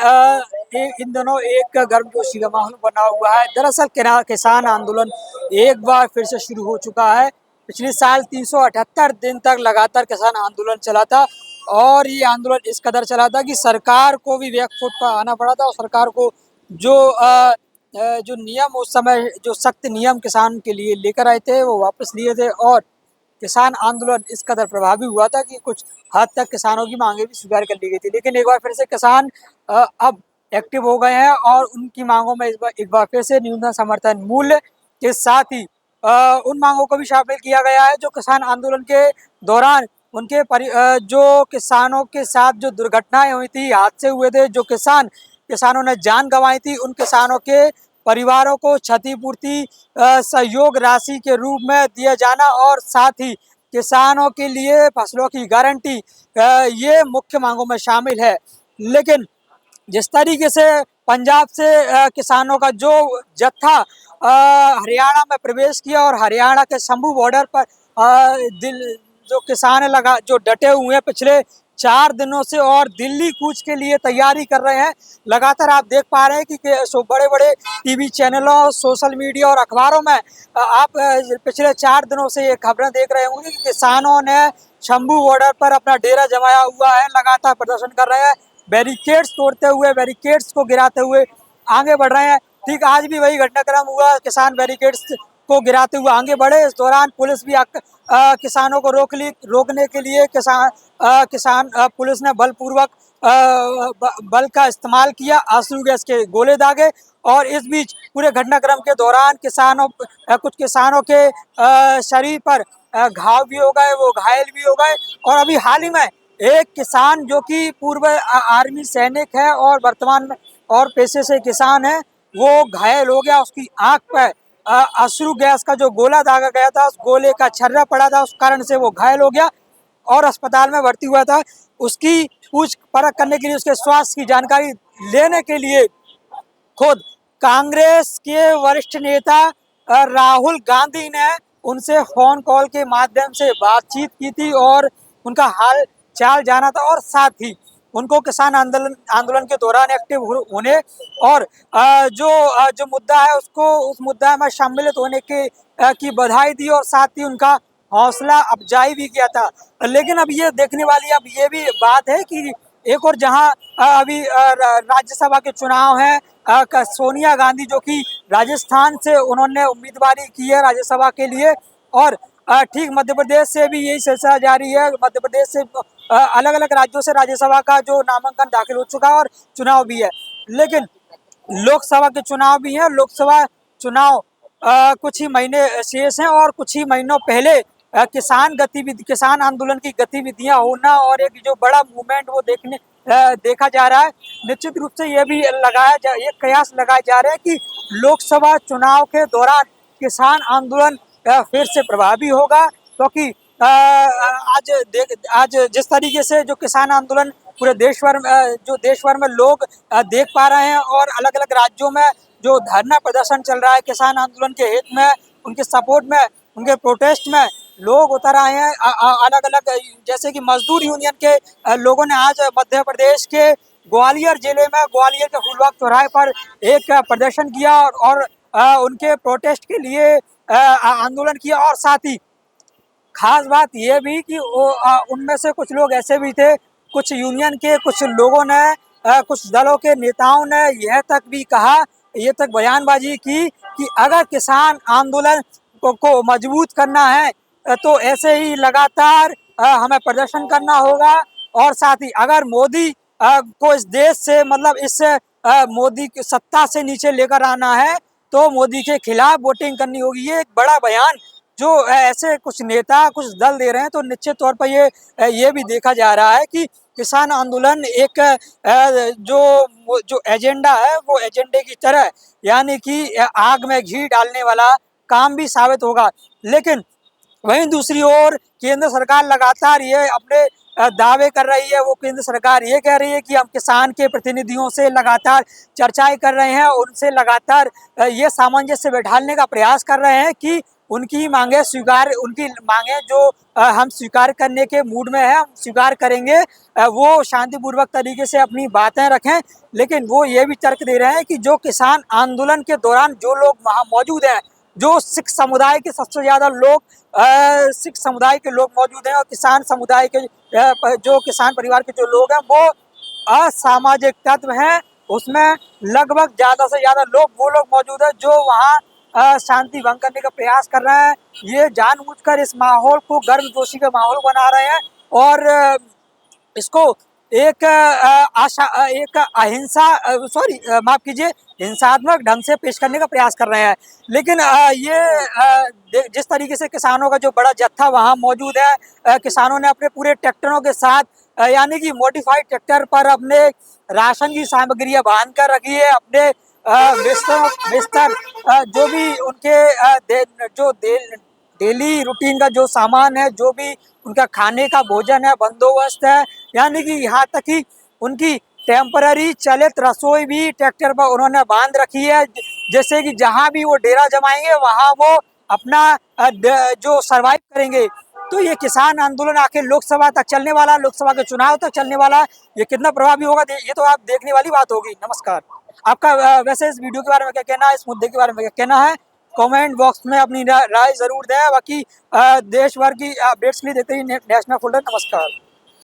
इन दिनों एक गर्मजोशी का माहौल बना हुआ है। दरअसल किसान आंदोलन एक बार फिर से शुरू हो चुका है। पिछले साल 378 दिन तक लगातार किसान आंदोलन चला था और ये आंदोलन इस कदर चला था कि सरकार को भी बैकफुट पर आना पड़ा था और सरकार को जो जो नियम उस समय जो सख्त नियम किसान के लिए लेकर आए थे वो वापस लिए थे और किसान आंदोलन इस कदर प्रभावी हुआ था कि कुछ हद तक किसानों की मांगे भी स्वीकार कर ली गई थी। लेकिन एक बार फिर से किसान अब एक्टिव हो गए हैं और उनकी मांगों में एक बार फिर से न्यूनतम समर्थन मूल्य के साथ ही उन मांगों को भी शामिल किया गया है जो किसान आंदोलन के दौरान उनके जो किसानों के साथ जो दुर्घटनाएं हुई थी, हादसे हुए थे, जो किसानों ने जान गंवाई थी, उन किसानों के परिवारों को क्षतिपूर्ति सहयोग राशि के रूप में दिया जाना और साथ ही किसानों के लिए फसलों की गारंटी, ये मुख्य मांगों में शामिल है। लेकिन जिस तरीके से पंजाब से किसानों का जो जत्था हरियाणा में प्रवेश किया और हरियाणा के शंभू बॉर्डर पर जो किसान लगा जो डटे हुए हैं पिछले 4 दिनों से और दिल्ली कूच के लिए तैयारी कर रहे हैं। लगातार आप देख पा रहे हैं कि बड़े बड़े टीवी चैनलों, सोशल मीडिया और अखबारों में आप पिछले 4 दिनों से ये खबरें देख रहे होंगे कि किसानों ने शंभू बॉर्डर पर अपना डेरा जमाया हुआ है, लगातार प्रदर्शन कर रहे हैं, बैरिकेड्स तोड़ते हुए, बैरिकेड्स को गिराते हुए आगे बढ़ रहे हैं। ठीक आज भी वही घटनाक्रम हुआ, किसान बैरिकेड्स को गिराते हुए आगे बढ़े। इस दौरान पुलिस भी किसानों को रोकने के लिए पुलिस ने बलपूर्वक बल का इस्तेमाल किया, आंसू गैस के गोले दागे और इस बीच पूरे घटनाक्रम के दौरान कुछ किसानों के शरीर पर घाव भी हो गए, वो घायल भी हो गए और अभी हाल ही में एक किसान जो कि पूर्व आर्मी सैनिक है और वर्तमान में और पेशे से किसान है, वो घायल हो गया। उसकी आंख पर अश्रु गैस का जो गोला दागा गया था, उस गोले का छर्रा पड़ा था, उस कारण से वो घायल हो गया और अस्पताल में भर्ती हुआ था। उसकी पूछ परख करने के लिए, उसके स्वास्थ्य की जानकारी लेने के लिए खुद कांग्रेस के वरिष्ठ नेता राहुल गांधी ने उनसे फोन कॉल के माध्यम से बातचीत की थी और उनका हाल चाल जाना था और साथ ही उनको किसान आंदोलन के दौरान एक्टिव होने और जो मुद्दा है उसको उस मुद्दा में सम्मिलित होने की बधाई दी और साथ ही उनका हौसला अफजाई भी किया था। लेकिन अब ये देखने वाली अब ये भी बात है कि एक और जहां अभी राज्यसभा के चुनाव हैं, सोनिया गांधी जो कि राजस्थान से उन्होंने उम्मीदवारी की है राज्यसभा के लिए और ठीक मध्य प्रदेश से भी यही सिलसिला जारी है। मध्य प्रदेश से अलग अलग राज्यों से राज्यसभा का जो नामांकन दाखिल हो चुका है और चुनाव भी है। लेकिन लोकसभा के चुनाव भी हैं। लोकसभा चुनाव कुछ ही महीने शेष हैं और कुछ ही महीनों पहले किसान आंदोलन की गतिविधियां होना और एक जो बड़ा मूवमेंट वो देखा जा रहा है। निश्चित रूप से ये कयास लगाए जा रहे हैं कि लोकसभा चुनाव के दौरान किसान आंदोलन फिर से प्रभावी होगा, क्योंकि आज जिस तरीके से जो किसान आंदोलन पूरे देश भर में लोग देख पा रहे हैं और अलग अलग राज्यों में जो धरना प्रदर्शन चल रहा है किसान आंदोलन के हित में, उनके सपोर्ट में, उनके प्रोटेस्ट में लोग उतर आए हैं। अलग अलग जैसे कि मजदूर यूनियन के लोगों ने आज मध्य प्रदेश के ग्वालियर जिले में ग्वालियर के फूलबाग चौराहे पर एक प्रदर्शन किया और उनके प्रोटेस्ट के लिए आंदोलन किया और साथ ही खास बात यह भी कि उनमें से कुछ लोग ऐसे भी थे, कुछ यूनियन के कुछ लोगों ने, कुछ दलों के नेताओं ने ये तक बयानबाजी की कि अगर किसान आंदोलन को मजबूत करना है तो ऐसे ही लगातार हमें प्रदर्शन करना होगा और साथ ही अगर मोदी को इस देश से मोदी की सत्ता से नीचे लेकर आना है तो मोदी के खिलाफ वोटिंग करनी होगी। ये एक बड़ा बयान जो ऐसे कुछ नेता कुछ दल दे रहे हैं, तो निश्चित तौर पर ये भी देखा जा रहा है कि किसान आंदोलन एक जो एजेंडा है वो एजेंडे की तरह यानी कि आग में घी डालने वाला काम भी साबित होगा। लेकिन वहीं दूसरी ओर केंद्र सरकार लगातार ये अपने दावे कर रही है। वो केंद्र सरकार ये कह रही है कि हम किसान के प्रतिनिधियों से लगातार चर्चाएं कर रहे हैं, उनसे लगातार ये सामंजस्य बैठाने का प्रयास कर रहे हैं कि उनकी मांगे स्वीकार, उनकी मांगे जो हम स्वीकार करने के मूड में है, हम स्वीकार करेंगे। वो शांतिपूर्वक तरीके से अपनी बातें रखें, लेकिन वो ये भी तर्क दे रहे हैं कि जो किसान आंदोलन के दौरान जो लोग वहाँ मौजूद हैं, जो सिख समुदाय के सबसे ज़्यादा लोग सिख समुदाय के लोग मौजूद हैं और किसान समुदाय के जो किसान परिवार के जो लोग हैं वो असामाजिक तत्व हैं। उसमें लगभग ज़्यादा से ज़्यादा लोग वो लोग मौजूद हैं जो वहाँ शांति भंग करने का प्रयास कर रहे हैं। ये जानबूझकर इस माहौल को गर्मजोशी का माहौल बना रहे हैं और इसको एक एक अहिंसा सॉरी माफ कीजिए हिंसात्मक ढंग से पेश करने का प्रयास कर रहे हैं। लेकिन जिस तरीके से किसानों का जो बड़ा जत्था वहाँ मौजूद है, किसानों ने अपने पूरे ट्रैक्टरों के साथ यानी कि मॉडिफाइड ट्रैक्टर पर अपने राशन की सामग्रियां बांध कर रखी है, अपने बिस्तर जो भी उनके डेली रूटीन का जो सामान है, जो भी उनका खाने का भोजन है, बंदोबस्त है, यानी कि यहाँ तक कि उनकी टेम्पररी चलित रसोई भी ट्रैक्टर पर उन्होंने बांध रखी है, जैसे कि जहाँ भी वो डेरा जमाएंगे वहाँ वो अपना जो सरवाइव करेंगे। तो ये किसान आंदोलन आखिर लोकसभा तक चलने वाला, लोकसभा के चुनाव तक चलने वाला, ये कितना प्रभावी होगा ये तो आप देखने वाली बात होगी। नमस्कार। आपका वैसे इस वीडियो के बारे में क्या कहना है, इस मुद्दे के बारे में क्या कहना है, कमेंट बॉक्स में अपनी राय जरूर दें। बाकी देश भर की अपडेट्स के लिए देखते ही नेशनल फोल्डर। नमस्कार।